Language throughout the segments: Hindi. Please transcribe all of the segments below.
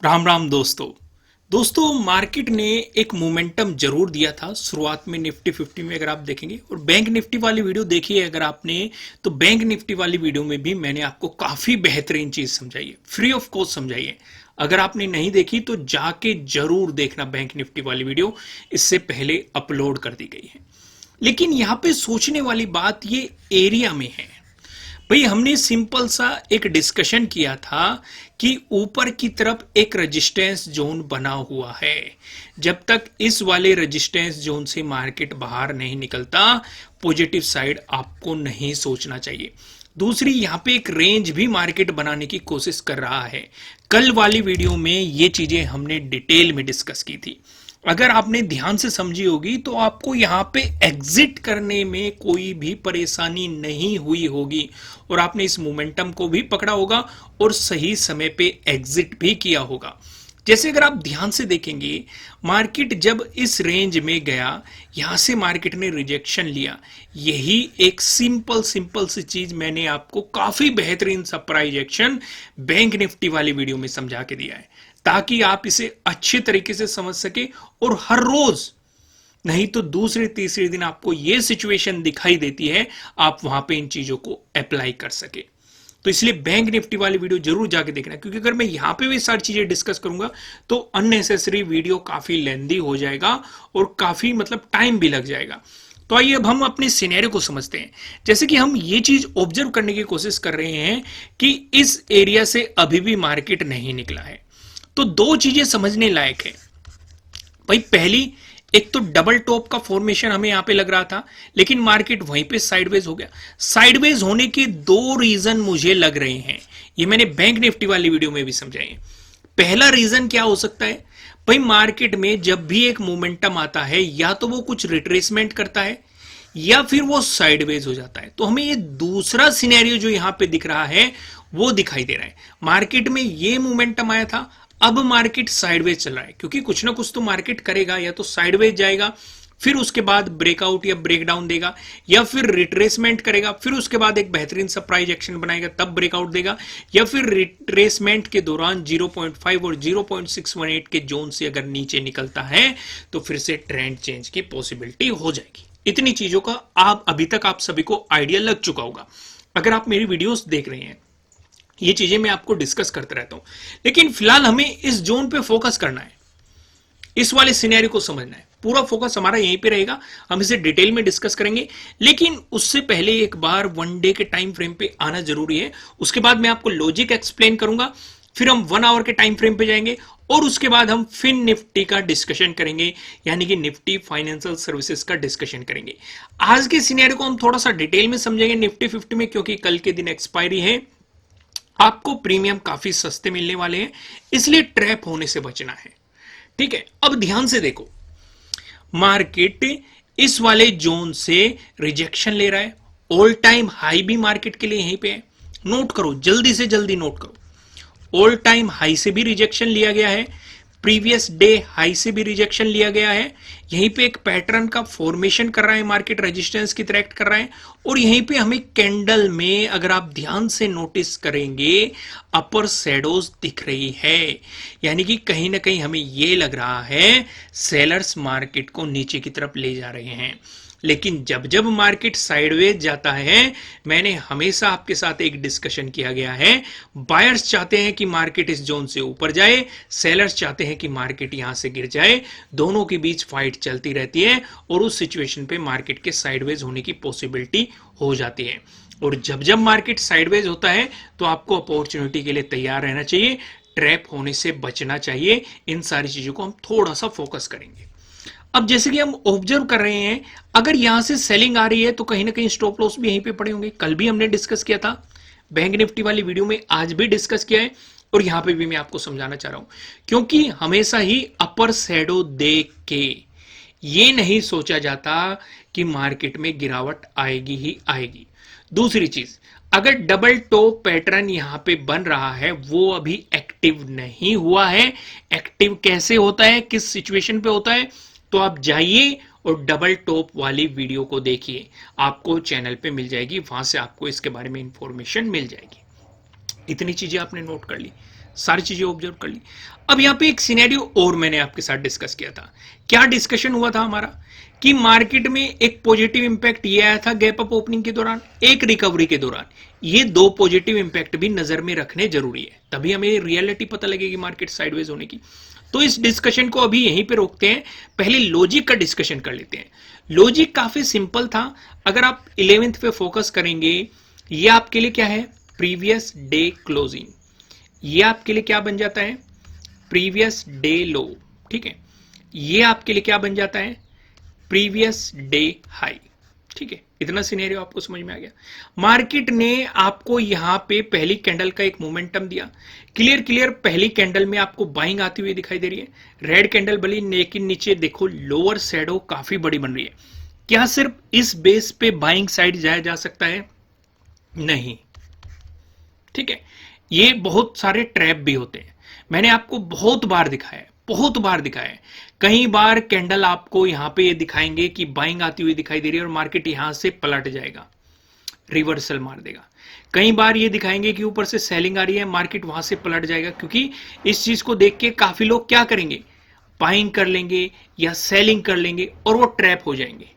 राम राम दोस्तों। मार्केट ने एक मोमेंटम जरूर दिया था शुरुआत में निफ्टी 50 में, अगर आप देखेंगे। और बैंक निफ्टी वाली वीडियो देखिए अगर आपने, तो बैंक निफ्टी वाली वीडियो में भी मैंने आपको काफी बेहतरीन चीज समझाई है, फ्री ऑफ कॉस्ट समझाई है। अगर आपने नहीं देखी तो जाके जरूर देखना बैंक निफ्टी वाली वीडियो, इससे पहले अपलोड कर दी गई है। लेकिन यहां पे सोचने वाली बात ये एरिया में है। भाई हमने सिंपल सा एक डिस्कशन किया था कि ऊपर की तरफ एक रेजिस्टेंस जोन बना हुआ है। जब तक इस वाले रेजिस्टेंस जोन से मार्केट बाहर नहीं निकलता, पॉजिटिव साइड आपको नहीं सोचना चाहिए। दूसरी, यहां पे एक रेंज भी मार्केट बनाने की कोशिश कर रहा है। कल वाली वीडियो में ये चीजें हमने डिटेल में डिस्कस की थी। अगर आपने ध्यान से समझी होगी तो आपको यहां पे एग्जिट करने में कोई भी परेशानी नहीं हुई होगी, और आपने इस मोमेंटम को भी पकड़ा होगा और सही समय पे एग्जिट भी किया होगा। जैसे अगर आप ध्यान से देखेंगे, मार्केट जब इस रेंज में गया, यहां से मार्केट ने रिजेक्शन लिया। यही एक सिंपल सिंपल सी चीज मैंने आपको काफी बेहतरीन सा प्राइस एक्शन बैंक निफ्टी वाली वीडियो में समझा के दिया है, ताकि आप इसे अच्छे तरीके से समझ सके। और हर रोज नहीं तो दूसरे तीसरे दिन आपको यह सिचुएशन दिखाई देती है, आप वहां पे इन चीजों को अप्लाई कर सके। तो इसलिए बैंक निफ्टी वाली वीडियो जरूर जाके देखना, क्योंकि अगर मैं यहां पे भी सारी चीजें डिस्कस करूंगा तो अननेसेसरी वीडियो काफी लेंदी हो जाएगा और काफी मतलब टाइम भी लग जाएगा। तो आइए अब हम अपने सिनेरियो को समझते हैं। जैसे कि हम ये चीज ऑब्जर्व करने की कोशिश कर रहे हैं कि इस एरिया से अभी भी मार्केट नहीं निकला है। तो दो चीजें समझने लायक है। भाई पहली, एक तो डबल टॉप का फॉर्मेशन हमें यहां पे लग रहा था, लेकिन मार्केट वहीं पे साइडवेज हो गया। साइडवेज होने के दो रीजन मुझे लग रहे हैं, ये मैंने बैंक निफ्टी वाली वीडियो में भी समझाए। पहला रीजन क्या हो सकता है? भाई मार्केट में जब भी एक मोमेंटम आता है, या तो वो कुछ रिट्रेसमेंट करता है या फिर वो साइडवेज हो जाता है। तो हमें ये दूसरा सिनेरियो जो यहां पे दिख रहा है वो दिखाई दे रहा है। मार्केट में ये मोमेंटम आया था, अब मार्केट साइडवेज चल रहा है, क्योंकि कुछ ना कुछ तो मार्केट करेगा, या तो साइडवेज जाएगा, फिर उसके बाद ब्रेकआउट या ब्रेकडाउन देगा, या फिर रिट्रेसमेंट करेगा, फिर उसके बाद एक बेहतरीन सा प्राइस एक्शन बनाएगा, तब ब्रेकआउट देगा, या फिर रिट्रेसमेंट के दौरान 0.5 और 0.618 के जोन से अगर नीचे निकलता है तो फिर से ट्रेंड चेंज की पॉसिबिलिटी हो जाएगी। इतनी चीजों का आप अभी तक आप सभी को आइडिया लग चुका होगा अगर आप मेरी वीडियोस देख रहे हैं। ये चीजें मैं आपको डिस्कस करता रहता हूं, लेकिन फिलहाल हमें इस जोन पे फोकस करना है, इस वाले सिनेरियो को समझना है। पूरा फोकस हमारा यहीं पे रहेगा, हम इसे डिटेल में डिस्कस करेंगे। लेकिन उससे पहले एक बार वन डे के टाइम फ्रेम पे आना जरूरी है। उसके बाद मैं आपको लॉजिक एक्सप्लेन करूंगा, फिर हम 1 आवर के टाइम फ्रेम पे जाएंगे, और उसके बाद हम फिन निफ्टी का डिस्कशन करेंगे, यानी कि निफ्टी फाइनेंशियल सर्विसेज का डिस्कशन करेंगे। आज के सिनेरियो को हम थोड़ा सा डिटेल में समझेंगे निफ्टी 50 में, क्योंकि कल के दिन एक्सपायरी है। आपको प्रीमियम काफी सस्ते मिलने वाले हैं, इसलिए ट्रैप होने से बचना है। ठीक है, अब ध्यान से देखो, मार्केट इस वाले जोन से रिजेक्शन ले रहा है। ऑल टाइम हाई भी मार्केट के लिए यहीं पे है, नोट करो, जल्दी से जल्दी नोट करो। ऑल टाइम हाई से भी रिजेक्शन लिया गया है, प्रीवियस डे हाई से भी रिजेक्शन लिया गया है। यहीं पे एक पैटर्न का फॉर्मेशन कर रहा है मार्केट, रेजिस्टेंस की तरह एक्ट कर रहा है। और यहीं पे हमें कैंडल में अगर आप ध्यान से नोटिस करेंगे, अपर शैडोज दिख रही है, यानी कि कहीं ना कहीं हमें यह लग रहा है सेलर्स मार्केट को नीचे की तरफ ले जा रहे हैं। लेकिन जब जब मार्केट साइडवेज जाता है, मैंने हमेशा आपके साथ एक डिस्कशन किया गया है, बायर्स चाहते हैं कि मार्केट इस जोन से ऊपर जाए, सेलर्स चाहते हैं कि मार्केट यहां से गिर जाए। दोनों के बीच फाइट चलती रहती है, और उस सिचुएशन पे मार्केट के साइडवेज होने की पॉसिबिलिटी हो जाती है। और जब जब मार्केट साइडवेज होता है तो आपको अपॉर्चुनिटी के लिए तैयार रहना चाहिए, ट्रैप होने से बचना चाहिए। इन सारी चीजों को हम थोड़ा सा फोकस करेंगे। अब जैसे कि हम ऑब्जर्व कर रहे हैं, अगर यहां से सेलिंग आ रही है तो कहीं ना कहीं स्टॉप लॉस भी यहीं पे पड़े होंगे। कल भी हमने डिस्कस किया था बैंक निफ्टी वाली वीडियो में, आज भी डिस्कस किया है, और यहां पे भी मैं आपको समझाना चाह रहा हूं, क्योंकि हमेशा ही अपर शैडो देख के ये नहीं सोचा जाता कि मार्केट में गिरावट आएगी ही आएगी। दूसरी चीज, अगर डबल टॉप पैटर्न यहां पे बन रहा है, वो अभी एक्टिव नहीं हुआ है। एक्टिव कैसे होता है, किस सिचुएशन पे होता है, तो आप जाइए और डबल टॉप वाली वीडियो को देखिए, आपको चैनल पे मिल जाएगी, वहां से आपको इसके बारे में इंफॉर्मेशन मिल जाएगी। इतनी चीजें आपने नोट कर ली। सारी चीजें ऑब्जर्व कर ली। अब यहां पे एक सिनेरियो और मैंने आपके साथ डिस्कस किया था। क्या डिस्कशन हुआ था हमारा कि मार्केट में एक पॉजिटिव इंपैक्ट ये आया था गैप अप ओपनिंग के दौरान, एक रिकवरी के दौरान। ये दो पॉजिटिव इंपैक्ट भी नजर में रखने जरूरी है, तभी हमें रियलिटी पता लगेगी मार्केट साइडवेज होने की। तो इस डिस्कशन को अभी यहीं पे रोकते हैं, पहले लॉजिक का डिस्कशन कर लेते हैं। लॉजिक काफी सिंपल था। अगर आप 11th पे फोकस करेंगे, ये आपके लिए क्या है, प्रीवियस डे क्लोजिंग। ये आपके लिए क्या बन जाता है, प्रीवियस डे लो। ठीक है, ये आपके लिए क्या बन जाता है, प्रीवियस डे हाई। ठीक है, इतना सिनेरियो आपको समझ में आ गया। मार्केट ने आपको यहां पे पहली कैंडल का एक मोमेंटम दिया, क्लियर पहली कैंडल में आपको बाइंग आती हुई दिखाई दे रही है, रेड कैंडल बनी, लेकिन नीचे देखो लोअर शैडो काफी बड़ी बन रही है। क्या सिर्फ इस बेस पे बाइंग साइड जाया जा सकता है, नहीं। ठीक है, ये बहुत सारे ट्रैप भी होते हैं, मैंने आपको बहुत बार दिखाया है, बहुत बार दिखाया है। कई बार कैंडल आपको यहां पे ये दिखाएंगे कि बाइंग आती हुई दिखाई दे रही है और मार्केट यहां से पलट जाएगा, रिवर्सल मार देगा। कई बार ये दिखाएंगे कि ऊपर से सेलिंग आ रही है, मार्केट वहां से पलट जाएगा, क्योंकि इस चीज को देख के काफी लोग क्या करेंगे, बाइंग कर लेंगे या सेलिंग कर लेंगे और वो ट्रैप हो जाएंगे।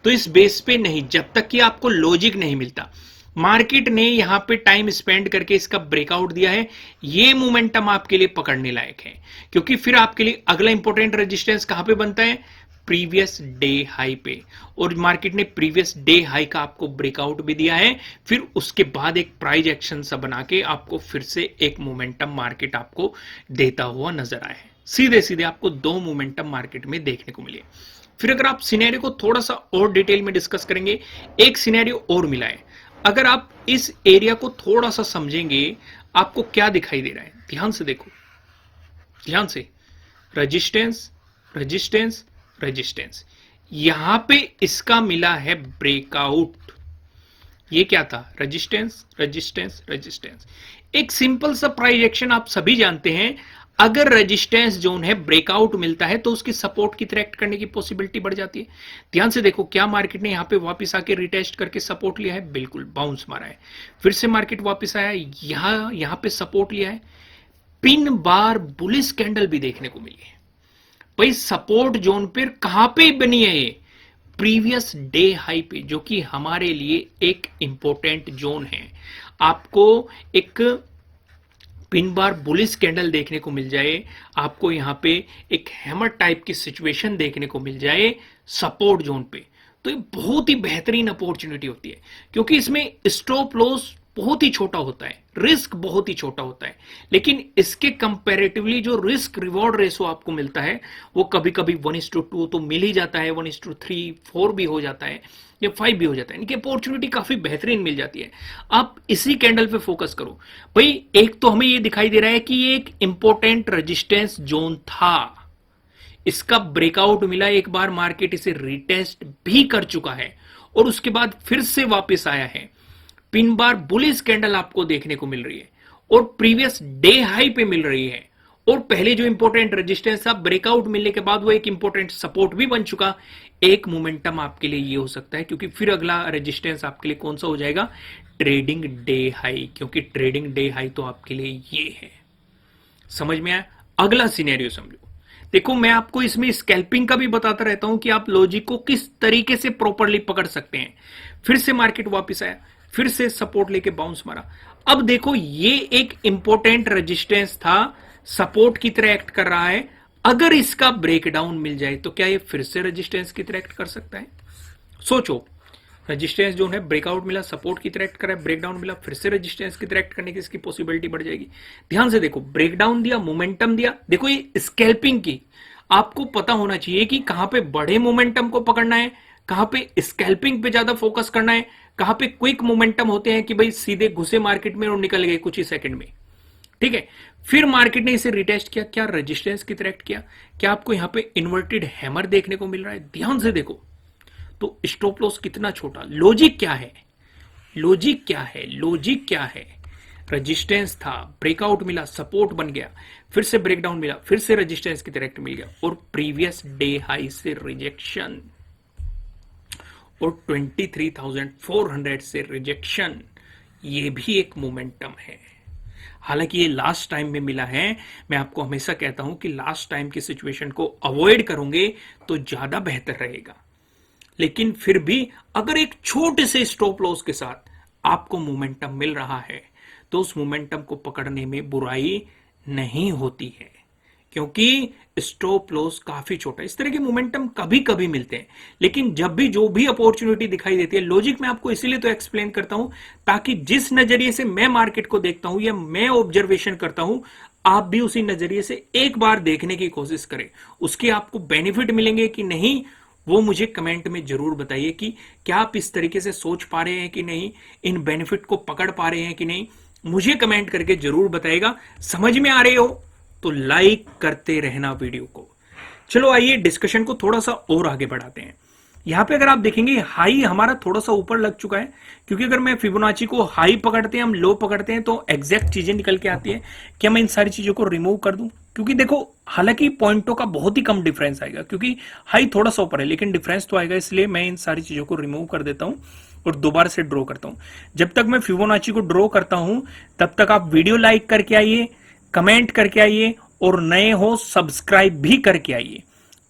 तो इस बेस पे नहीं, जब तक कि आपको लॉजिक नहीं मिलता। मार्केट ने यहां पे टाइम स्पेंड करके इसका ब्रेकआउट दिया है, ये मोमेंटम आपके लिए पकड़ने लायक है, क्योंकि फिर आपके लिए अगला इंपॉर्टेंट रेजिस्टेंस कहां पे बनता है, प्रीवियस डे हाई पे। और मार्केट ने प्रीवियस डे हाई का आपको ब्रेकआउट भी दिया है, फिर उसके बाद एक प्राइस एक्शन सा बना के आपको फिर से एक मोमेंटम मार्केट आपको देता हुआ नजर आया है। सीधे सीधे आपको दो मोमेंटम मार्केट में देखने को मिले। फिर अगर आप सिनेरियो को थोड़ा सा और डिटेल में डिस्कस करेंगे, एक सिनेरियो और मिला है। अगर आप इस एरिया को थोड़ा सा समझेंगे, आपको क्या दिखाई दे रहा है, ध्यान से देखो, ध्यान से, रेजिस्टेंस रेजिस्टेंस रेजिस्टेंस, यहां पे इसका मिला है ब्रेकआउट। ये क्या था, रेजिस्टेंस रेजिस्टेंस रेजिस्टेंस। एक सिंपल सा प्राइस एक्शन आप सभी जानते हैं, अगर रेजिस्टेंस जोन है ब्रेकआउट मिलता है तो उसकी सपोर्ट की तरह एक्ट करने की पॉसिबिलिटी बढ़ जाती है। ध्यान से देखो, क्या मार्केट ने यहां पे वापस आके रिटेस्ट करके सपोर्ट लिया है, बिल्कुल बाउंस मारा है। फिर से मार्केट वापस आया, यहां पे सपोर्ट लिया है, पिन बार बुलिश कैंडल भी देखने को मिली है। भाई सपोर्ट जोन पर कहां पे बनी है ये, प्रीवियस डे हाई पे, जो कि हमारे लिए एक इंपॉर्टेंट जोन है। आपको एक पिन बार बुलिश कैंडल देखने को मिल जाए, आपको यहां पे एक हैमर टाइप की सिचुएशन देखने को मिल जाए सपोर्ट जोन पे, तो ये बहुत ही बेहतरीन अपॉर्चुनिटी होती है, क्योंकि इसमें स्टॉप लॉस बहुत ही छोटा होता है, रिस्क बहुत ही छोटा होता है, लेकिन इसके कंपैरेटिवली जो रिस्क रिवॉर्ड रेशो आपको मिलता है वो कभी कभी 1:2 तो मिल ही जाता है, 1:3, 4 भी हो जाता है या 5 भी हो जाता है। इनकी अपॉर्चुनिटी काफी बेहतरीन मिल जाती है। आप इसी कैंडल पे फोकस करो। भाई एक तो हमें ये दिखाई दे रहा है कि ये एक इंपॉर्टेंट रेजिस्टेंस जोन था, इसका ब्रेकआउट मिला, एक बार मार्केट इसे रिटेस्ट भी कर चुका है और उसके बाद फिर से वापस आया है। पिन बार बुलिश कैंडल आपको देखने को मिल रही है और प्रीवियस डे हाई पे मिल रही है, और पहले जो इंपॉर्टेंट रेजिस्टेंस था ब्रेकआउट मिलने के बाद वो एक इंपॉर्टेंट सपोर्ट भी बन चुका। एक मोमेंटम आपके लिए ये हो सकता है, क्योंकि फिर अगला रेजिस्टेंस आपके लिए कौन सा हो जाएगा, ट्रेडिंग डे हाई, क्योंकि ट्रेडिंग डे हाई तो आपके लिए ये है। समझ में आया? अगला सिनेरियो समझो। देखो मैं आपको इसमें स्कैल्पिंग का भी बताता रहता हूं कि आप लॉजिक को किस तरीके से प्रॉपरली पकड़ सकते हैं। फिर से मार्केट वापस आया, फिर से सपोर्ट लेके बाउंस मारा। अब देखो ये एक इंपॉर्टेंट रेजिस्टेंस था, सपोर्ट की तरह एक्ट कर रहा है। अगर इसका ब्रेकडाउन मिल जाए तो क्या ये फिर से रेजिस्टेंस की तरह एक्ट कर सकता है? सोचो, रेजिस्टेंस जो है ब्रेकआउट मिला, सपोर्ट की तरह एक्ट कर रहा है, ब्रेकडाउन मिला, फिर से रेजिस्टेंस की तरह एक्ट करने की इसकी पॉसिबिलिटी बढ़ जाएगी। ध्यान से देखो, ब्रेकडाउन दिया, मोमेंटम दिया। देखो ये स्कैल्पिंग की आपको पता होना चाहिए कि कहां पे बड़े मोमेंटम को पकड़ना है, कहां पे स्कैल्पिंग पे ज्यादा फोकस करना है, कहां पे क्विक मोमेंटम होते हैं कि भाई सीधे घुसे मार्केट में और निकल गए कुछ ही सेकंड में। ठीक है, फिर मार्केट ने इसे रिटेस्ट किया, क्या रेजिस्टेंस की तरह एक्ट किया, क्या आपको यहां पे इन्वर्टेड हैमर देखने को मिल रहा है? ध्यान से देखो, तो स्टॉप लॉस कितना छोटा। लॉजिक क्या है, लॉजिक क्या है, लॉजिक क्या है? रेजिस्टेंस था, ब्रेकआउट मिला, सपोर्ट बन गया, फिर से ब्रेकडाउन मिला, फिर से रेजिस्टेंस की तरह एक्ट मिल गया, और प्रीवियस डे हाई से रिजेक्शन और 23,400 से रिजेक्शन, ये भी एक मोमेंटम है। हालांकि ये लास्ट टाइम में मिला है। मैं आपको हमेशा कहता हूं कि लास्ट टाइम की सिचुएशन को अवॉइड करोगे तो ज्यादा बेहतर रहेगा। लेकिन फिर भी अगर एक छोटे से स्टॉप लॉस के साथ आपको मोमेंटम मिल रहा है तो उस मोमेंटम को पकड़ने में बुराई नहीं होती है, क्योंकि स्टॉप लॉस काफी छोटा है। इस तरह के मोमेंटम कभी कभी मिलते हैं, लेकिन जब भी जो भी अपॉर्चुनिटी दिखाई देती है, लॉजिक मैं आपको इसीलिए तो एक्सप्लेन करता हूं ताकि जिस नजरिए से मैं मार्केट को देखता हूं या मैं ऑब्जर्वेशन करता हूं, आप भी उसी नजरिए से एक बार देखने की कोशिश करें। उसके आपको बेनिफिट मिलेंगे कि नहीं, वो मुझे कमेंट में जरूर बताइए कि क्या आप इस तरीके से सोच पा रहे हैं कि नहीं, इन बेनिफिट को पकड़ पा रहे हैं कि नहीं। मुझे कमेंट करके जरूर बताइएगा। समझ में आ रहे हो तो लाइक करते रहना वीडियो को। चलो आइए डिस्कशन को थोड़ा सा और आगे बढ़ाते हैं। यहां पे अगर आप देखेंगे हाई हमारा थोड़ा सा ऊपर लग चुका है, क्योंकि अगर मैं फिबोनाची को हाई पकड़ते हैं, हम लो पकड़ते हैं तो एग्जैक्ट चीजें निकल के आती है। क्या मैं इन सारी चीजों को रिमूव कर दूं? क्योंकि देखो हालांकि पॉइंटों का बहुत ही कम डिफरेंस आएगा, क्योंकि हाई थोड़ा सा ऊपर है लेकिन डिफरेंस तो आएगा, इसलिए मैं इन सारी चीजों को रिमूव कर देता हूं और दोबारा से ड्रॉ करता हूं। जब तक मैं फिबोनाची को ड्रॉ करता हूं तब तक आप वीडियो लाइक करके आइए, कमेंट करके आइए और नए हो सब्सक्राइब भी करके आइए।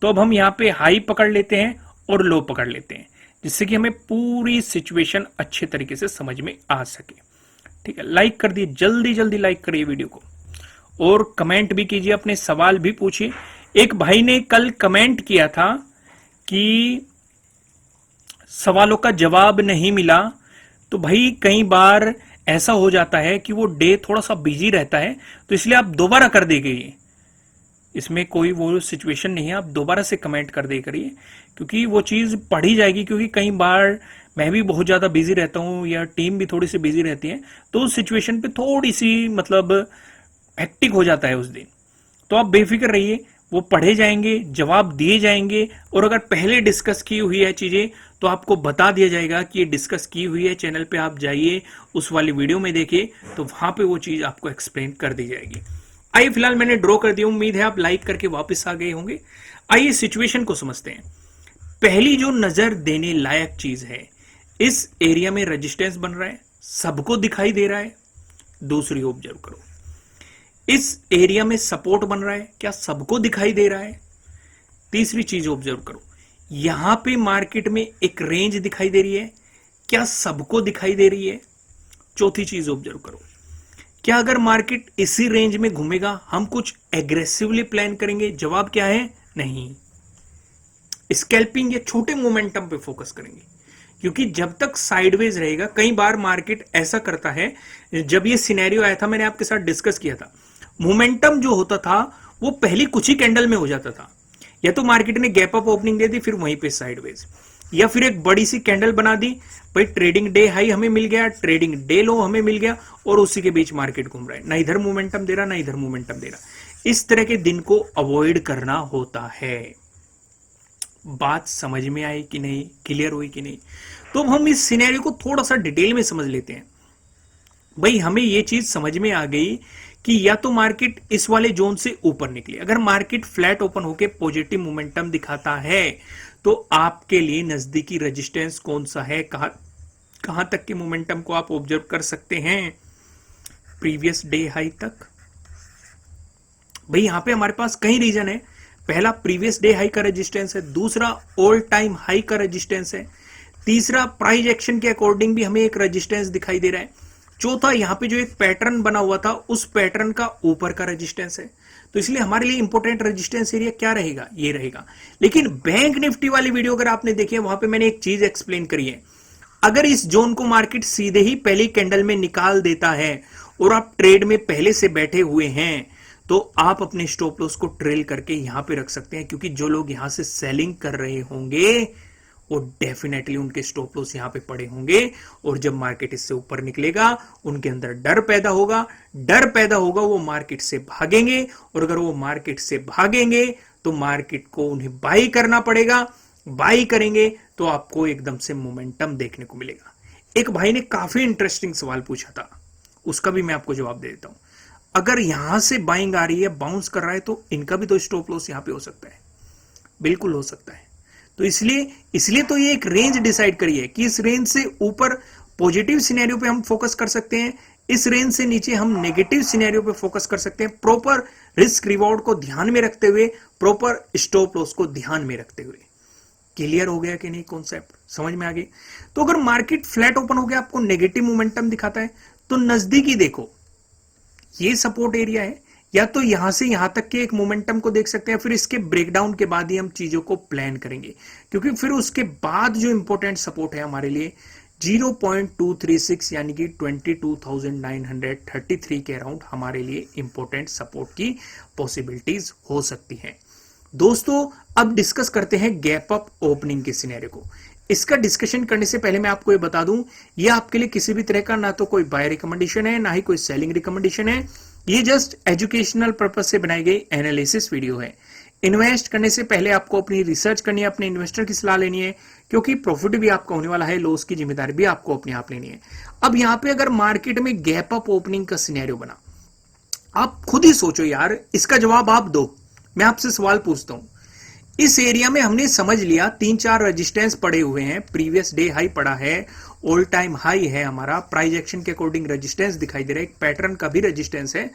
तो अब हम यहां पे हाई पकड़ लेते हैं और लो पकड़ लेते हैं, जिससे कि हमें पूरी सिचुएशन अच्छे तरीके से समझ में आ सके। ठीक है, लाइक कर दिए, जल्दी जल्दी लाइक करिए वीडियो को और कमेंट भी कीजिए, अपने सवाल भी पूछिए। एक भाई ने कल कमेंट किया था कि सवालों का जवाब नहीं मिला, तो भाई कई बार ऐसा हो जाता है कि वो डे थोड़ा सा बिजी रहता है, तो इसलिए आप दोबारा कर देंगे। इसमें कोई वो सिचुएशन नहीं है, आप दोबारा से कमेंट कर दे करिए, क्योंकि वो चीज पढ़ी जाएगी। क्योंकि कई बार मैं भी बहुत ज्यादा बिजी रहता हूं या टीम भी थोड़ी सी बिजी रहती है, तो उस सिचुएशन पे थोड़ी सी मतलब हेक्टिक हो जाता है उस दिन। तो आप बेफिक्र रहिए, वो पढ़े जाएंगे, जवाब दिए जाएंगे, और अगर पहले डिस्कस की हुई है चीजें तो आपको बता दिया जाएगा कि ये डिस्कस की हुई है। चैनल पे आप जाइए, उस वाली वीडियो में देखिए, तो वहां पे वो चीज आपको एक्सप्लेन कर दी जाएगी। आइए फिलहाल मैंने ड्रॉ कर दिया, उम्मीद है आप लाइक करके वापस आ गए होंगे। आइए सिचुएशन को समझते हैं। पहली जो नजर देने लायक चीज है, इस एरिया में रेजिस्टेंस बन रहा है, सबको दिखाई दे रहा है। दूसरी ऑब्जर्व करो, इस एरिया में सपोर्ट बन रहा है, क्या सबको दिखाई दे रहा है। तीसरी चीज ऑब्जर्व करो, यहां पे मार्केट में एक रेंज दिखाई दे रही है, क्या सबको दिखाई दे रही है। चौथी चीज ऑब्जर्व करो, क्या अगर मार्केट इसी रेंज में घूमेगा हम कुछ एग्रेसिवली प्लान करेंगे। जवाब क्या है, नहीं। स्कैल्पिंग या छोटे मोमेंटम पे फोकस करेंगे, क्योंकि जब तक साइडवेज रहेगा, कई बार मार्केट ऐसा करता है। जब ये सिनेरियो आया था, मैंने आपके साथ डिस्कस किया था, मोमेंटम जो होता था वो पहली कुछ ही कैंडल में हो जाता था। या तो मार्केट ने गैप अप ओपनिंग दे दी, फिर वहीं पे साइडवेज, या फिर एक बड़ी सी कैंडल बना दी, भाई ट्रेडिंग डे हाई हमें मिल गया, ट्रेडिंग डे लो हमें मिल गया, और उसी के बीच मार्केट घूम रहा है, ना इधर मोमेंटम दे रहा ना इधर मोमेंटम दे रहा। इस तरह के दिन को अवॉइड करना होता है। बात समझ में आई कि नहीं, क्लियर हुई कि नहीं? तो हम इस सिनेरियो को थोड़ा सा डिटेल में समझ लेते हैं। भाई हमें यह चीज समझ में आ गई कि या तो मार्केट इस वाले जोन से ऊपर निकले, अगर मार्केट फ्लैट ओपन होकर पॉजिटिव मोमेंटम दिखाता है तो आपके लिए नजदीकी रेजिस्टेंस कौन सा है, कहां तक के मोमेंटम को आप ऑब्जर्व कर सकते हैं, प्रीवियस डे हाई तक। भाई यहां पे हमारे पास कई रीजन है। पहला प्रीवियस डे हाई का रेजिस्टेंस है, दूसरा ऑल टाइम हाई का रेजिस्टेंस है, तीसरा प्राइस एक्शन के अकॉर्डिंग भी हमें एक रेजिस्टेंस दिखाई दे रहा है, चौथा यहां पे जो एक पैटर्न बना हुआ था उस पैटर्न का ऊपर का रेजिस्टेंस है। तो इसलिए हमारे लिए इंपॉर्टेंट रेजिस्टेंस एरिया क्या रहेगा, ये रहेगा। लेकिन बैंक निफ्टी वाली वीडियो अगर आपने देखी है, वहां पे मैंने एक चीज एक्सप्लेन करी है, अगर इस जोन को मार्केट सीधे ही पहली कैंडल में निकाल देता है और आप ट्रेड में पहले से बैठे हुए हैं, तो आप अपने स्टॉप लॉस को ट्रेल करके यहां पे रख सकते हैं, क्योंकि जो लोग यहां से सेलिंग कर रहे होंगे वो डेफिनेटली उनके स्टॉप लॉस यहां पे पड़े होंगे, और जब मार्केट इससे ऊपर निकलेगा उनके अंदर डर पैदा होगा, वो मार्केट से भागेंगे, और अगर वो मार्केट से भागेंगे तो मार्केट को उन्हें बाई करना पड़ेगा, बाई करेंगे तो आपको एकदम से मोमेंटम देखने को मिलेगा। एक भाई ने काफी इंटरेस्टिंग सवाल पूछा था, उसका भी मैं आपको जवाब दे देता हूं। अगर यहां से बाइंग आ रही है, बाउंस कर रहा है, तो इनका भी तो स्टॉप लॉस यहां पे हो सकता है, बिल्कुल हो सकता है। तो इसलिए तो ये एक रेंज डिसाइड करी है कि इस रेंज से ऊपर पॉजिटिव सिनेरियो पे हम फोकस कर सकते हैं, इस रेंज से नीचे हम नेगेटिव सिनेरियो पे फोकस कर सकते हैं, प्रॉपर रिस्क रिवॉर्ड को ध्यान में रखते हुए, प्रॉपर स्टॉप लॉस को ध्यान में रखते हुए। क्लियर हो गया कि नहीं, कॉन्सेप्ट समझ में आ गई? तो अगर मार्केट फ्लैट ओपन हो गया, आपको नेगेटिव मोमेंटम दिखाता है, तो नजदीकी देखो, ये सपोर्ट एरिया है, या तो यहां से यहां तक के एक मोमेंटम को देख सकते हैं, फिर इसके ब्रेकडाउन के बाद ही हम चीजों को प्लान करेंगे, क्योंकि फिर उसके बाद जो इंपॉर्टेंट सपोर्ट है हमारे लिए 0.236 यानी कि 22,933 के अराउंड हमारे लिए इंपॉर्टेंट सपोर्ट की पॉसिबिलिटीज हो सकती हैं। दोस्तों अब डिस्कस करते हैं गैप अप ओपनिंग के सिनेरियो को। इसका डिस्कशन करने से पहले मैं आपको ये बता दूं, ये आपके लिए किसी भी तरह का ना तो कोई बाय रिकमेंडेशन है, ना ही कोई सेलिंग रिकमेंडेशन है। ये जस्ट एजुकेशनल पर्पस से बनाई गई एनालिसिस वीडियो है। इन्वेस्ट करने से पहले आपको अपनी रिसर्च करनी है, अपने इन्वेस्टर की सलाह लेनी है, क्योंकि प्रॉफिट भी आपका होने वाला है, लॉस की जिम्मेदारी भी आपको अपने आप लेनी है। अब यहां पे अगर मार्केट में गैप अप ओपनिंग का सिनेरियो बना, आप खुद ही सोचो यार, इसका जवाब आप दो। मैं आपसे सवाल पूछता हूं, इस एरिया में हमने समझ लिया 3-4 रेजिस्टेंस पड़े हुए हैं, प्रीवियस डे हाई पड़ा है, ऑल टाइम हाई है हमारा, प्राइस एक्शन के अकॉर्डिंग रेजिस्टेंस दिखाई दे रहा है, एक पैटर्न का भी रेजिस्टेंस है।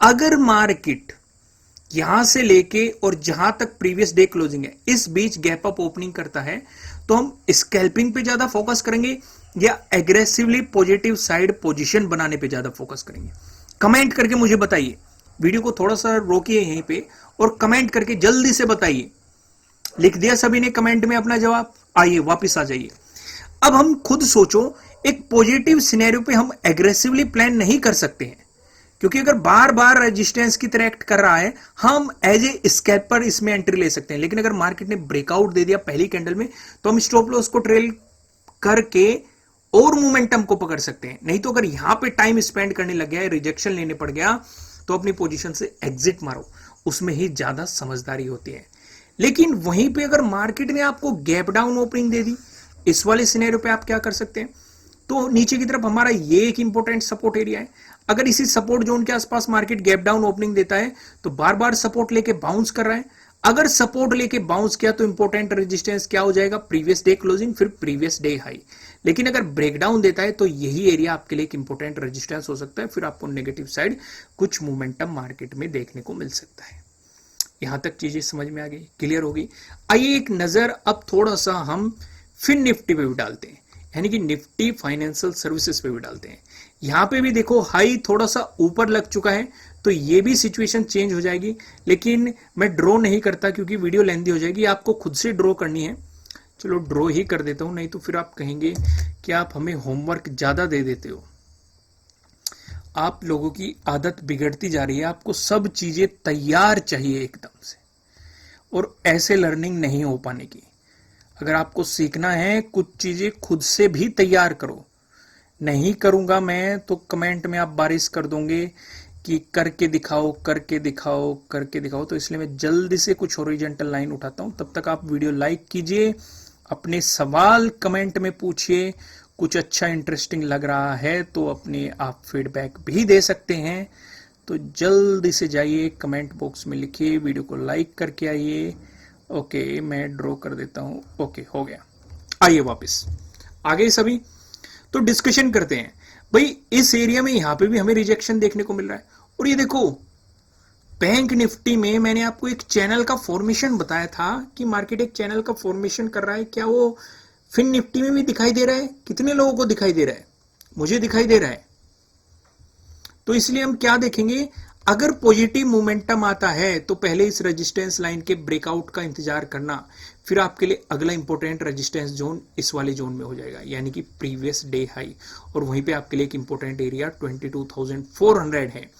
अगर मार्केट यहां से लेके और जहां तक प्रीवियस डे क्लोजिंग है इस बीच गैप अप ओपनिंग करता है, तो हम स्कैल्पिंग पे ज्यादा फोकस करेंगे या एग्रेसिवली पॉजिटिव साइड पोजीशन बनाने पे ज्यादा फोकस करेंगे? कमेंट करके मुझे बताइए। वीडियो को थोड़ा सा रोकिए यहीं पे और कमेंट करके जल्दी से बताइए। लिख दिया सभी ने कमेंट में अपना जवाब? आइए वापस आ जाइए। अब हम खुद सोचो, एक पॉजिटिव सिनेरियो पे हम एग्रेसिवली प्लान नहीं कर सकते हैं, क्योंकि अगर बार बार रेजिस्टेंस की तरह एक्ट कर रहा है, हम एज ए स्कैल्पर इसमें एंट्री ले सकते हैं। लेकिन अगर मार्केट ने ब्रेकआउट दे दिया पहली कैंडल में, तो हम स्टॉप लॉस को ट्रेल करके और मोमेंटम को पकड़ सकते हैं। नहीं तो अगर यहां पे टाइम स्पेंड करने लग गया है, रिजेक्शन लेने पड़ गया, तो अपनी पोजीशन से एग्जिट मारो, उसमें ही ज्यादा समझदारी होती है। लेकिन वहीं पे अगर मार्केट ने आपको गैप डाउन ओपनिंग दे दी, इस वाले सिनेरियो पे आप क्या कर सकते हैं? तो नीचे की तरफ हमारा ये एक इंपॉर्टेंट सपोर्ट एरिया है। अगर इसी सपोर्ट जोन के आसपास मार्केट गैप डाउन ओपनिंग देता है, तो बार बार सपोर्ट लेके बाउंस कर रहा है। अगर सपोर्ट लेके बाउंस किया तो इंपॉर्टेंट रेजिस्टेंस क्या हो जाएगा? प्रीवियस डे क्लोजिंग, फिर प्रीवियस डे हाई। लेकिन अगर ब्रेकडाउन देता है तो यही एरिया आपके लिए एक इंपॉर्टेंट रेजिस्टेंस हो सकता है, फिर आपको नेगेटिव साइड कुछ मोमेंटम मार्केट में देखने को मिल सकता है। यहां तक चीजें समझ में आ गई, क्लियर हो गई? आइए एक नजर अब थोड़ा सा हम फिन निफ्टी पे भी डालते हैं, यानी कि निफ्टी फाइनेंशियल सर्विसेज पे भी डालते हैं। यहां पे भी देखो हाई थोड़ा सा ऊपर लग चुका है, तो ये भी सिचुएशन चेंज हो जाएगी। लेकिन मैं ड्रॉ नहीं करता क्योंकि वीडियो लेंथी हो जाएगी, आपको खुद से ड्रॉ करनी है। चलो ड्रॉ ही कर देता हूं, नहीं तो फिर आप कहेंगे कि आप हमें होमवर्क ज्यादा दे देते हो। आप लोगों की आदत बिगड़ती जा रही है, आपको सब चीजें तैयार चाहिए एकदम से, और ऐसे लर्निंग नहीं हो पाने की। अगर आपको सीखना है, कुछ चीजें खुद से भी तैयार करो। नहीं करूंगा मैं तो कमेंट में आप बारिश कर दोगे कि करके दिखाओ करके दिखाओ करके दिखाओ। तो इसलिए मैं जल्दी से कुछ हॉरिजॉन्टल लाइन उठाता हूं। तब तक आप वीडियो लाइक कीजिए, अपने सवाल कमेंट में पूछिए, कुछ अच्छा इंटरेस्टिंग लग रहा है तो अपने आप फीडबैक भी दे सकते हैं। तो जल्दी से जाइए कमेंट बॉक्स में लिखिए, वीडियो को लाइक करके आइए। ओके मैं ड्रॉ कर देता हूं। ओके हो गया, आइए वापस आ गए सभी। तो डिस्कशन करते हैं भाई, इस एरिया में यहां पे भी हमें रिजेक्शन देखने को मिल रहा है। और ये देखो बैंक निफ्टी में मैंने आपको एक चैनल का फॉर्मेशन बताया था कि मार्केट एक चैनल का फॉर्मेशन कर रहा है। क्या वो फिन निफ्टी में भी दिखाई दे रहा है? कितने लोगों को दिखाई दे रहा है? मुझे दिखाई दे रहा है। तो इसलिए हम क्या देखेंगे, अगर पॉजिटिव मोमेंटम आता है तो पहले इस रेजिस्टेंस लाइन के ब्रेकआउट का इंतजार करना, फिर आपके लिए अगला इंपॉर्टेंट रेजिस्टेंस जोन इस वाले जोन में हो जाएगा, यानी कि प्रीवियस डे हाई। और वहीं पे आपके लिए एक इंपॉर्टेंट एरिया 22,400 है।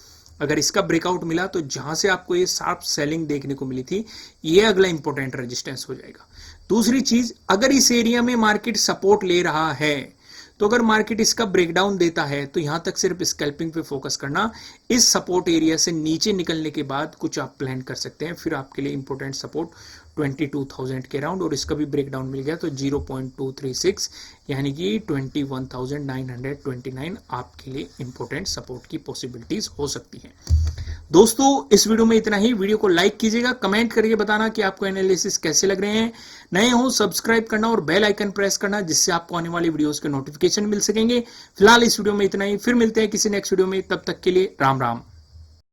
अगर इसका ब्रेकआउट मिला तो जहां से आपको ये शार्प सेलिंग देखने को मिली थी, ये अगला इंपॉर्टेंट रेजिस्टेंस हो जाएगा। दूसरी चीज, अगर इस एरिया में मार्केट सपोर्ट ले रहा है, तो अगर मार्केट इसका ब्रेकडाउन देता है तो यहां तक सिर्फ स्कैल्पिंग पे फोकस करना। इस सपोर्ट एरिया से नीचे निकलने के बाद कुछ आप प्लान कर सकते हैं। फिर आपके लिए इंपॉर्टेंट सपोर्ट 22,000 के अराउंड, और इसका भी ब्रेकडाउन मिल गया तो 0.236 यानी कि 21,929 आपके लिए इंपॉर्टेंट सपोर्ट की पॉसिबिलिटीज हो सकती हैं। दोस्तों इस वीडियो में इतना ही। वीडियो को लाइक कीजिएगा, कमेंट करके बताना कि आपको एनालिसिस कैसे लग रहे हैं। नए हो सब्सक्राइब करना और बेल आइकन प्रेस करना, जिससे आपको आने वाली वीडियोस के नोटिफिकेशन मिल सकेंगे। फिलहाल इस वीडियो में इतना ही, फिर मिलते हैं किसी नेक्स्ट वीडियो में, तब तक के लिए राम राम।